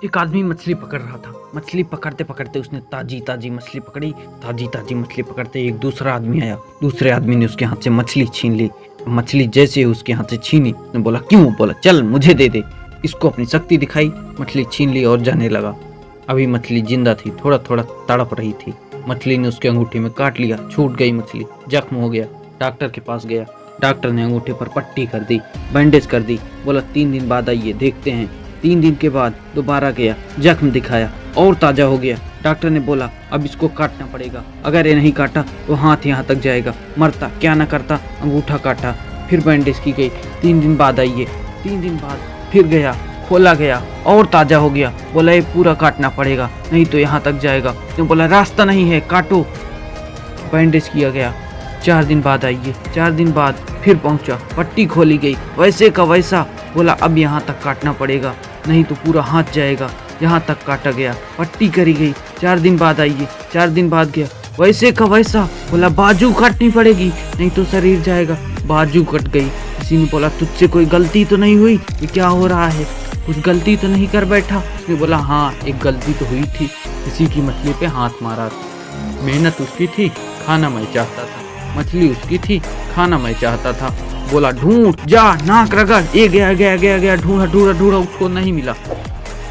एक आदमी मछली पकड़ रहा था। मछली पकड़ते पकड़ते उसने ताजी ताजी मछली पकड़ी। ताजी ताजी मछली पकड़ते एक दूसरा आदमी आया। दूसरे आदमी ने उसके हाथ से मछली छीन ली। मछली जैसे ही उसके हाथ से छीनी, उसने बोला क्यों? बोला चल मुझे दे दे। इसको अपनी शक्ति दिखाई, मछली छीन ली और जाने लगा। अभी मछली जिंदा थी, थोड़ा थोड़ा तड़प रही थी। मछली ने उसके अंगूठे में काट लिया, छूट गई मछली, जख्म हो गया। डॉक्टर के पास गया। डॉक्टर ने अंगूठे पर पट्टी कर दी, बैंडेज कर दी। बोला 3 दिन बाद आइए, देखते हैं। 3 दिन के बाद दोबारा गया, जख्म दिखाया और ताजा हो गया। डॉक्टर ने बोला अब इसको काटना पड़ेगा, अगर ये नहीं काटा तो हाथ यहाँ तक जाएगा, मरता क्या ना करता। अंगूठा काटा, फिर बैंडेज की गई। 3 दिन बाद आइए। 3 दिन बाद फिर गया, खोला गया और ताजा हो गया। बोला ये पूरा काटना पड़ेगा, नहीं तो यहाँ तक जाएगा। उसने बोला रास्ता नहीं है, काटो। बैंडेज किया गया। 4 दिन बाद आइए। 4 दिन बाद फिर पहुंचा, पट्टी खोली गई, वैसे का वैसा। बोला अब यहाँ तक काटना पड़ेगा, नहीं तो पूरा हाथ जाएगा। यहाँ तक काटा गया, पट्टी करी गई। 4 दिन बाद आइए। 4 दिन बाद गया, वैसे का वैसा। बोला बाजू काटनी पड़ेगी, नहीं तो शरीर जाएगा। बाजू कट गई। किसी ने बोला तुझसे कोई गलती तो नहीं हुई? ये क्या हो रहा है, कुछ गलती तो नहीं कर बैठा? उसने बोला हाँ एक गलती तो हुई थी, किसी की मछली पे हाथ मारा था। मेहनत उसकी थी, खाना मैं चाहता था। मछली उसकी थी, खाना मैं चाहता था। बोला ढूंढ, जा, नाक रगड़। ये गया गया गया गया, ढूंढा ढूंढा ढूंढा, उसको नहीं मिला।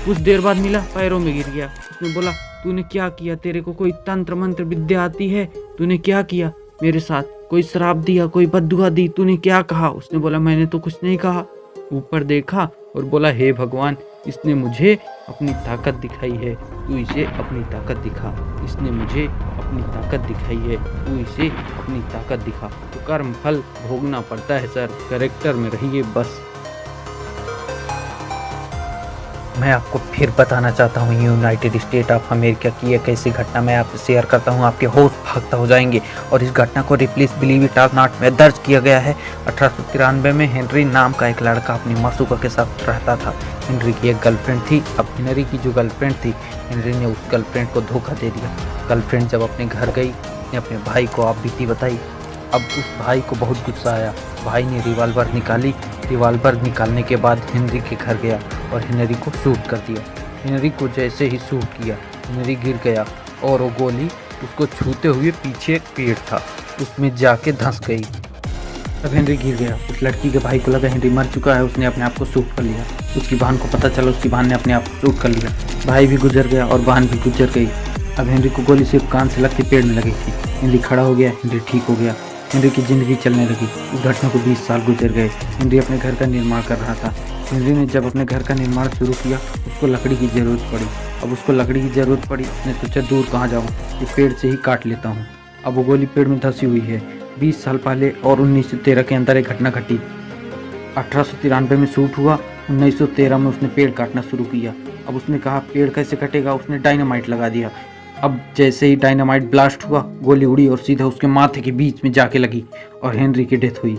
कुछ देर बाद मिला, पैरों में गिर गया। उसने बोला तूने क्या किया? तेरे को कोई तंत्र मंत्र विद्या आती है? तूने क्या किया मेरे साथ? कोई श्राप दिया, कोई बद्दुआ दी? तूने क्या कहा? उसने बोला मैंने तो कुछ नहीं कहा। ऊपर देखा और बोला हे भगवान, इसने मुझे अपनी ताकत दिखाई है, तू इसे अपनी ताकत दिखा। इसने मुझे अपनी ताकत दिखाई है, तू इसे अपनी ताकत दिखा। तो कर्म फल भोगना पड़ता है सर, कैरेक्टर में रहिए बस। मैं आपको फिर बताना चाहता हूँ, यूनाइटेड स्टेट ऑफ अमेरिका की एक ऐसी घटना मैं आपसे शेयर करता हूँ, आपके होश भागता हो जाएंगे। और इस घटना को रिप्लीज बिलीव इट और नॉट में दर्ज किया गया है। 1893 में हेनरी नाम का एक लड़का अपनी मासूका के साथ रहता था। हेनरी की एक गर्लफ्रेंड थी। अब हेनरी की जो गर्लफ्रेंड थी, हेनरी ने उस गर्लफ्रेंड को धोखा दे दिया। गर्लफ्रेंड जब अपने घर गई, ने अपने भाई को आप बीती बताई। अब उस भाई को बहुत गुस्सा आया। भाई ने रिवॉल्वर निकाली। रिवॉल्वर निकालने के बाद हेनरी के घर गया और हेनरी को शूट कर दिया। हेनरी को जैसे ही शूट किया, हेनरी गिर गया और वो गोली उसको छूते हुए पीछे एक पेड़ था, उसमें जाके धंस गई। तब हेनरी गिर गया। उस लड़की के भाई को लगा हेनरी मर चुका है, उसने अपने आप को शूट कर लिया। उसकी बहन को पता चला, उसकी बहन ने अपने आप को शूट कर लिया। भाई भी गुजर गया और बहन भी गुजर गई। अब हेनरी को गोली सिर्फ कान से लगती पेड़ में लगी थी। हेनरी खड़ा हो गया, हेनरी ठीक हो गया, हेनरी की ज़िंदगी चलने लगी। उस घटना को 20 साल गुजर गए। हेनरी अपने घर का निर्माण कर रहा था। हेनरी ने जब अपने घर का निर्माण शुरू किया, उसको लकड़ी की ज़रूरत पड़ी। अब उसको लकड़ी की ज़रूरत पड़ी, उसने सोचा दूर कहाँ जाऊँ, इस पेड़ से ही काट लेता हूँ। अब वो गोली पेड़ में धंसी हुई है। 20 साल पहले और 1913 के अंदर एक घटना घटी। 1893 में शूट हुआ, 1913 में उसने पेड़ काटना शुरू किया। अब उसने कहा पेड़ कैसे कटेगा, उसने डायनामाइट लगा दिया। अब जैसे ही डायनामाइट ब्लास्ट हुआ, गोली उड़ी और सीधा उसके माथे के बीच में जाके लगी और हेनरी की डेथ हुई।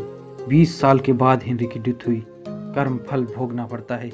20 साल के बाद हेनरी की डेथ हुई। कर्म फल भोगना पड़ता है।